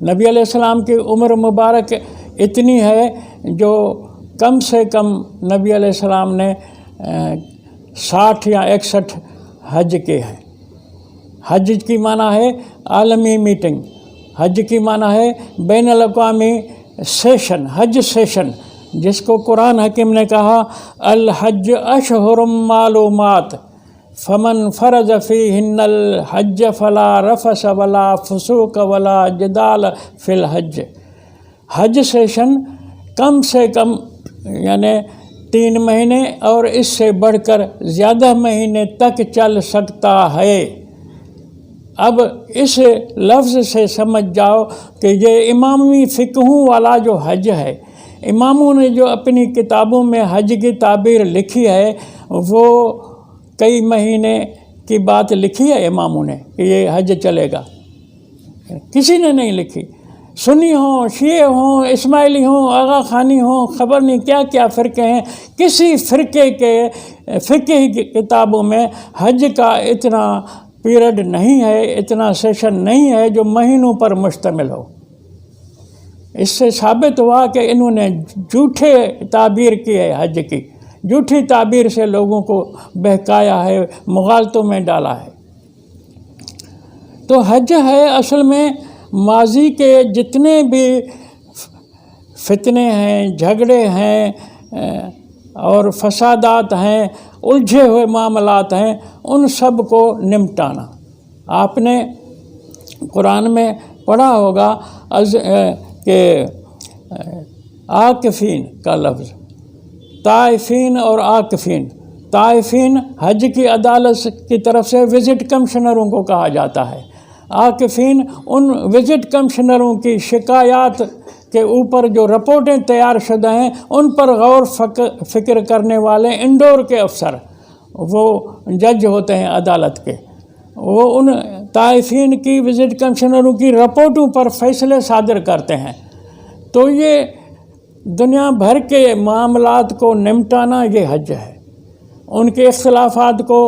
نبی علیہ السلام کی عمر مبارک اتنی ہے جو کم سے کم نبی علیہ السلام نے 60 یا 61 حج کے ہیں۔ حج کی معنی ہے عالمی میٹنگ، حج کی معنی ہے بین الاقوامی سیشن، حج سیشن، جس کو قرآن حکیم نے کہا الحج اشہر معلومات فمن فرض فیہن الحج فلا رفث ولا فسوق ولا جدال فی الحج۔ حج سیشن کم سے کم یعنی 3 مہینے اور اس سے بڑھ کر زیادہ مہینے تک چل سکتا ہے۔ اب اس لفظ سے سمجھ جاؤ کہ یہ امامی فقہوں والا جو حج ہے، اماموں نے جو اپنی کتابوں میں حج کی تعبیر لکھی ہے وہ کئی مہینے کی بات لکھی ہے اماموں نے کہ یہ حج چلے گا، کسی نے نہیں لکھی۔ سنی ہوں، شیعہ ہوں، اسماعیلی ہوں، آغا خانی ہوں، خبر نہیں کیا کیا فرقے ہیں، کسی فرقے کے فقہی کی کتابوں میں حج کا اتنا پیریڈ نہیں ہے، اتنا سیشن نہیں ہے جو مہینوں پر مشتمل ہو۔ اس سے ثابت ہوا کہ انہوں نے جھوٹے تعبیر کی ہے، حج کی جھوٹی تعبیر سے لوگوں کو بہکایا ہے، مغالطوں میں ڈالا ہے۔ تو حج ہے اصل میں ماضی کے جتنے بھی فتنے ہیں، جھگڑے ہیں اور فسادات ہیں، الجھے ہوئے معاملات ہیں، ان سب کو نمٹانا۔ آپ نے قرآن میں پڑھا ہوگا کہ عاکفین کا لفظ، طائفین اور عاکفین۔ طائفین حج کی عدالت کی طرف سے وزٹ کمشنروں کو کہا جاتا ہے، عاکفین ان وزٹ کمشنروں کی شکایات کے اوپر جو رپورٹیں تیار شدہ ہیں ان پر غور فکر کرنے والے انڈور کے افسر، وہ جج ہوتے ہیں عدالت کے، وہ ان طائفین کی وزٹ کمشنروں کی رپورٹوں پر فیصلے صادر کرتے ہیں۔ تو یہ دنیا بھر کے معاملات کو نمٹانا یہ حج ہے، ان کے اختلافات کو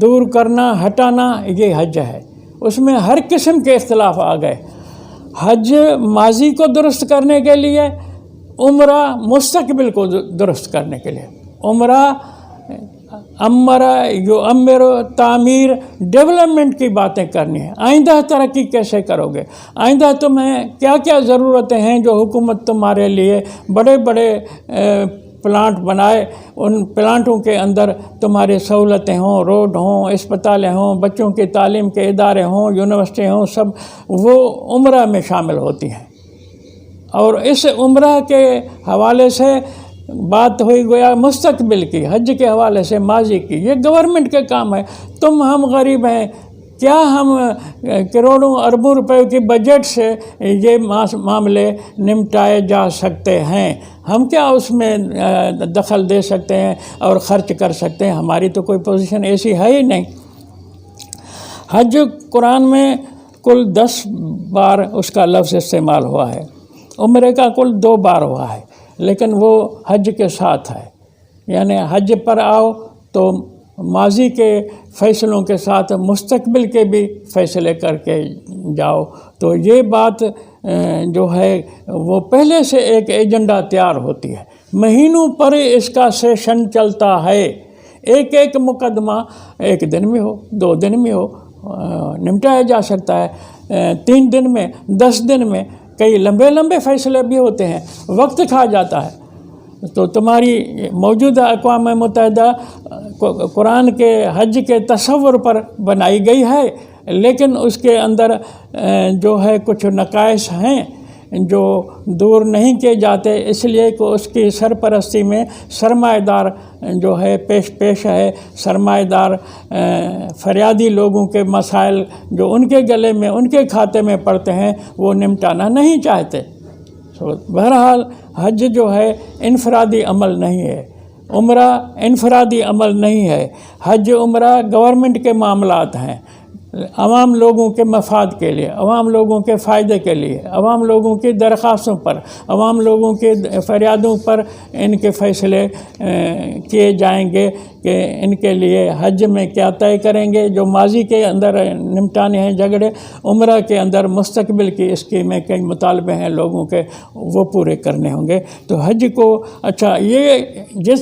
دور کرنا، ہٹانا یہ حج ہے۔ اس میں ہر قسم کے اختلاف آ گئے، حج ماضی کو درست کرنے کے لیے، عمرہ مستقبل کو درست کرنے کے لیے۔ عمرہ امرہ یعمر، تعمیر، ڈیولپمنٹ کی باتیں کرنی ہیں، آئندہ ترقی کیسے کرو گے، آئندہ تمہیں کیا کیا ضرورتیں ہیں جو حکومت تمہارے لیے بڑے بڑے پلانٹ بنائے، ان پلانٹوں کے اندر تمہاری سہولتیں ہوں، روڈ ہوں، اسپتالیں ہوں، بچوں کی تعلیم کے ادارے ہوں، یونیورسٹی ہوں، سب وہ عمرہ میں شامل ہوتی ہیں۔ اور اس عمرہ کے حوالے سے بات ہوئی گویا مستقبل کی، حج کے حوالے سے ماضی کی، یہ گورنمنٹ کے کام ہے۔ ہم غریب ہیں، کیا ہم کروڑوں اربوں روپے کی بجٹ سے یہ معاملے نمٹائے جا سکتے ہیں؟ ہم کیا اس میں دخل دے سکتے ہیں اور خرچ کر سکتے ہیں؟ ہماری تو کوئی پوزیشن ایسی ہے ہی نہیں۔ حج قرآن میں کل 10 بار اس کا لفظ استعمال ہوا ہے، عمرے کا کل 2 بار ہوا ہے، لیکن وہ حج کے ساتھ ہے، یعنی حج پر آؤ تو ماضی کے فیصلوں کے ساتھ مستقبل کے بھی فیصلے کر کے جاؤ۔ تو یہ بات جو ہے وہ پہلے سے ایک ایجنڈا تیار ہوتی ہے، مہینوں پر اس کا سیشن چلتا ہے، ایک مقدمہ 1 دن میں ہو، 2 دن میں ہو نمٹایا جا سکتا ہے، 3 دن میں، 10 دن میں، کئی لمبے فیصلے بھی ہوتے ہیں، وقت کھا جاتا ہے۔ تو تمہاری موجودہ اقوام متحدہ قرآن کے حج کے تصور پر بنائی گئی ہے، لیکن اس کے اندر جو ہے کچھ نقائص ہیں جو دور نہیں کیے جاتے، اس لیے کہ اس کی سرپرستی میں سرمایہ دار جو ہے پیش ہے، سرمایہ دار فریادی لوگوں کے مسائل جو ان کے گلے میں، ان کے کھاتے میں پڑتے ہیں، وہ نمٹانا نہیں چاہتے۔ بہرحال حج جو ہے انفرادی عمل نہیں ہے، عمرہ انفرادی عمل نہیں ہے، حج عمرہ گورنمنٹ کے معاملات ہیں، عوام لوگوں کے مفاد کے لیے، عوام لوگوں کے فائدے کے لیے، عوام لوگوں کی درخواستوں پر، عوام لوگوں کے فریادوں پر ان کے فیصلے کیے جائیں گے کہ ان کے لیے حج میں کیا طے کریں گے، جو ماضی کے اندر نمٹانے ہیں جھگڑے، عمرہ کے اندر مستقبل کی اسکیمیں، کئی مطالبے ہیں لوگوں کے، وہ پورے کرنے ہوں گے۔ تو حج کو اچھا، یہ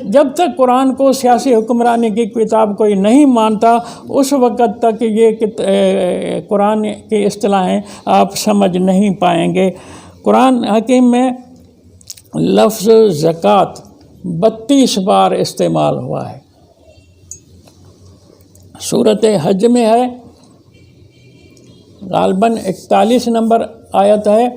جب تک قرآن کو سیاسی حکمرانی کی کتاب کوئی نہیں مانتا، اس وقت تک یہ قرآن کی اصطلاحیں آپ سمجھ نہیں پائیں گے۔ قرآن حکیم میں لفظ زکوٰۃ 32 بار استعمال ہوا ہے۔ سورۃ حج میں ہے، غالباً 41 نمبر آیت ہے،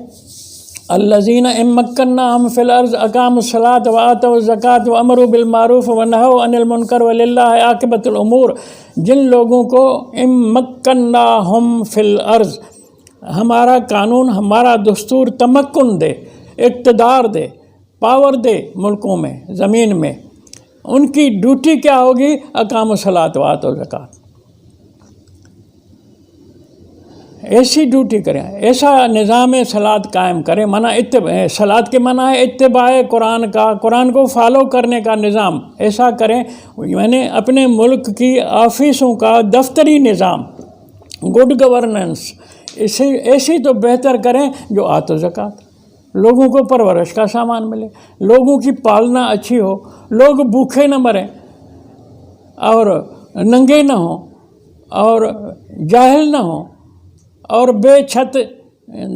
الذین ان مکناہم فی الارض اقاموا الصلاۃ وآتوا الزکوٰۃ وامروا بالمعروف ونہوا عن المنکر وللہ عاقبۃ الامور۔ جن لوگوں کو ان مکناہم فی الارض، ہمارا قانون، ہمارا دستور تمکن دے، اقتدار دے، پاور دے ملکوں میں، زمین میں، ان کی ڈیوٹی کیا ہوگی؟ اقاموا الصلاۃ وآتوا الزکوٰۃ۔ ایسی ڈیوٹی کریں، ایسا نظام صلاۃ قائم کریں، صلاۃ کے معنی ہے اتباع قرآن کا، قرآن کو فالو کرنے کا نظام ایسا کریں، یعنی اپنے ملک کی آفیسوں کا دفتری نظام، گڈ گورننس ایسی تو بہتر کریں جو آت و زکوٰۃ، لوگوں کو پرورش کا سامان ملے، لوگوں کی پالنا اچھی ہو، لوگ بھوکے نہ مریں اور ننگے نہ ہوں اور جاہل نہ ہوں اور بے چھت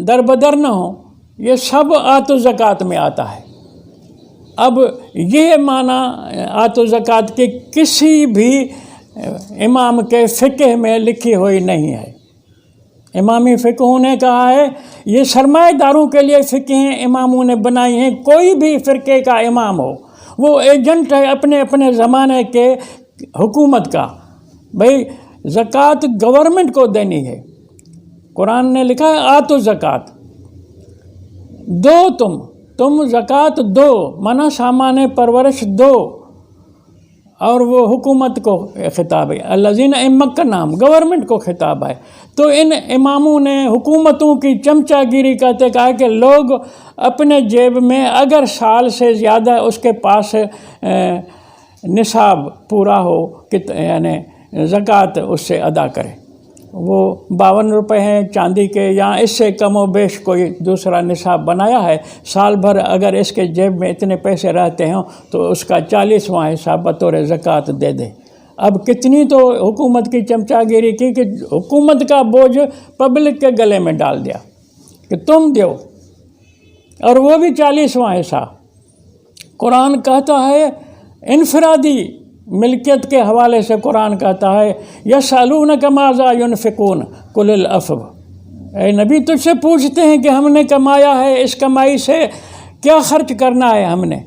دربدر نہ ہوں، یہ سب آت و زکوٰۃ میں آتا ہے۔ اب یہ معنی آت و زکوٰۃ کے کسی بھی امام کے فقہ میں لکھی ہوئی نہیں ہے۔ امامی فقہوں نے کہا ہے یہ سرمایہ داروں کے لیے فقہیں اماموں نے بنائی ہیں، کوئی بھی فرقے کا امام ہو، وہ ایجنٹ ہے اپنے اپنے زمانے کے حکومت کا، بھئی زکوٰۃ گورنمنٹ کو دینی ہے۔ قرآن نے لکھا ہے آتو زکوٰۃ، دو تم زکوٰۃ دو، منع سامان پرورش دو، اور وہ حکومت کو خطاب ہے، الذین ان مکناہم، گورنمنٹ کو خطاب ہے۔ تو ان اماموں نے حکومتوں کی چمچہ گیری کرتے کہا کہ لوگ اپنے جیب میں اگر سال سے زیادہ اس کے پاس نصاب پورا ہو، یعنی زکوٰۃ اس سے ادا کرے، وہ 52 روپے ہیں چاندی کے، یا اس سے کم و بیش کوئی دوسرا نصاب بنایا ہے، سال بھر اگر اس کے جیب میں اتنے پیسے رہتے ہوں تو اس کا 40واں حصہ بطور زکوٰۃ دے دے۔ اب کتنی تو حکومت کی چمچہ گیری کی کہ حکومت کا بوجھ پبلک کے گلے میں ڈال دیا کہ تم دیو، اور وہ بھی 40واں حصہ۔ قرآن کہتا ہے انفرادی ملکیت کے حوالے سے، قرآن کہتا ہے یسألونک ماذا ینفقون قل العفو، اے نبی تجھ سے پوچھتے ہیں کہ ہم نے کمایا ہے، اس کمائی سے کیا خرچ کرنا ہے ہم نے،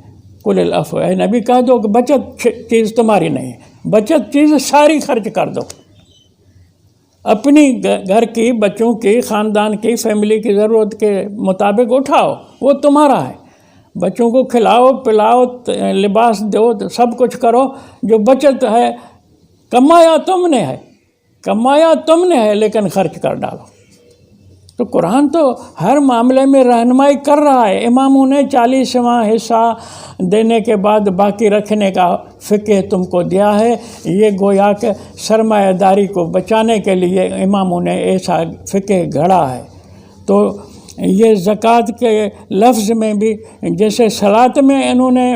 قل العفو، اے نبی کہہ دو کہ بچت چیز تمہاری نہیں ہے، بچت چیز ساری خرچ کر دو، اپنی گھر کی، بچوں کی، خاندان کی، فیملی کی ضرورت کے مطابق اٹھاؤ، وہ تمہارا ہے، بچوں کو کھلاؤ پلاؤ، لباس دو، سب کچھ کرو، جو بچت ہے کمایا تم نے ہے لیکن خرچ کر ڈالو۔ تو قرآن تو ہر معاملے میں رہنمائی کر رہا ہے۔ اماموں نے 40واں حصہ دینے کے بعد باقی رکھنے کا فقہ تم کو دیا ہے، یہ گویا کہ سرمایہ داری کو بچانے کے لیے اماموں نے ایسا فقہ گھڑا ہے۔ تو یہ زکوٰۃ کے لفظ میں بھی جیسے صلاۃ میں انہوں نے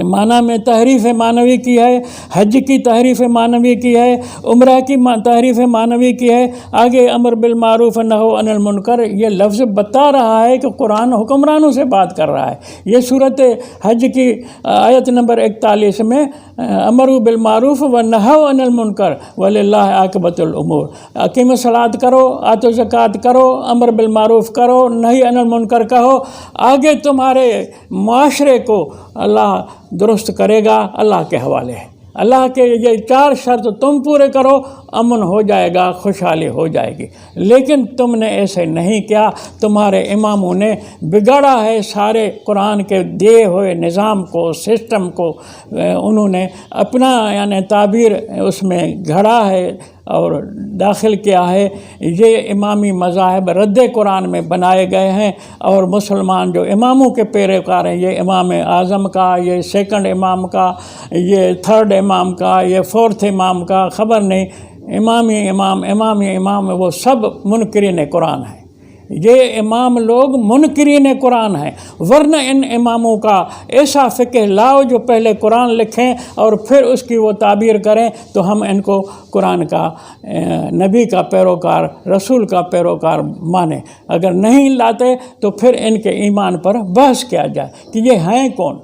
معنی میں تحریف معنوی کی ہے، حج کی تحریف معنوی کی ہے، عمرہ کی تحریف معنوی کی ہے، آگے امر بالمعروف نہی عن المنکر، یہ لفظ بتا رہا ہے کہ قرآن حکمرانوں سے بات کر رہا ہے۔ یہ صورت حج کی آیت نمبر 41 میں امروا بالمعروف ونہوا عن المنکر وللہ عاقبۃ الامور، اقیموا الصلاۃ کرو، آتوا الزکوٰۃ کرو، امر بالمعروف کرو، نہی عن المنکر کہو، آگے تمہارے معاشرے کو اللہ درست کرے گا، اللہ کے حوالے ہے۔ اللہ کے یہ 4 شرط تم پورے کرو، امن ہو جائے گا، خوشحالی ہو جائے گی۔ لیکن تم نے ایسے نہیں کیا، تمہارے اماموں نے بگاڑا ہے سارے قرآن کے دیے ہوئے نظام کو، سسٹم کو، انہوں نے اپنا یعنی تعبیر اس میں گھڑا ہے اور داخل کیا ہے۔ یہ امامی مذاہب رد قرآن میں بنائے گئے ہیں، اور مسلمان جو اماموں کے پیروکار ہیں، یہ امام اعظم کا، یہ سیکنڈ امام کا، یہ تھرڈ امام کا، یہ فورتھ امام کا، خبر نہیں، امامی امام وہ سب منکرین قرآن ہیں۔ یہ امام لوگ منکرین قرآن ہیں، ورنہ ان اماموں کا ایسا فقہ لاؤ جو پہلے قرآن لکھیں اور پھر اس کی وہ تعبیر کریں، تو ہم ان کو قرآن کا، نبی کا پیروکار، رسول کا پیروکار مانیں۔ اگر نہیں لاتے تو پھر ان کے ایمان پر بحث کیا جائے کہ یہ ہیں کون۔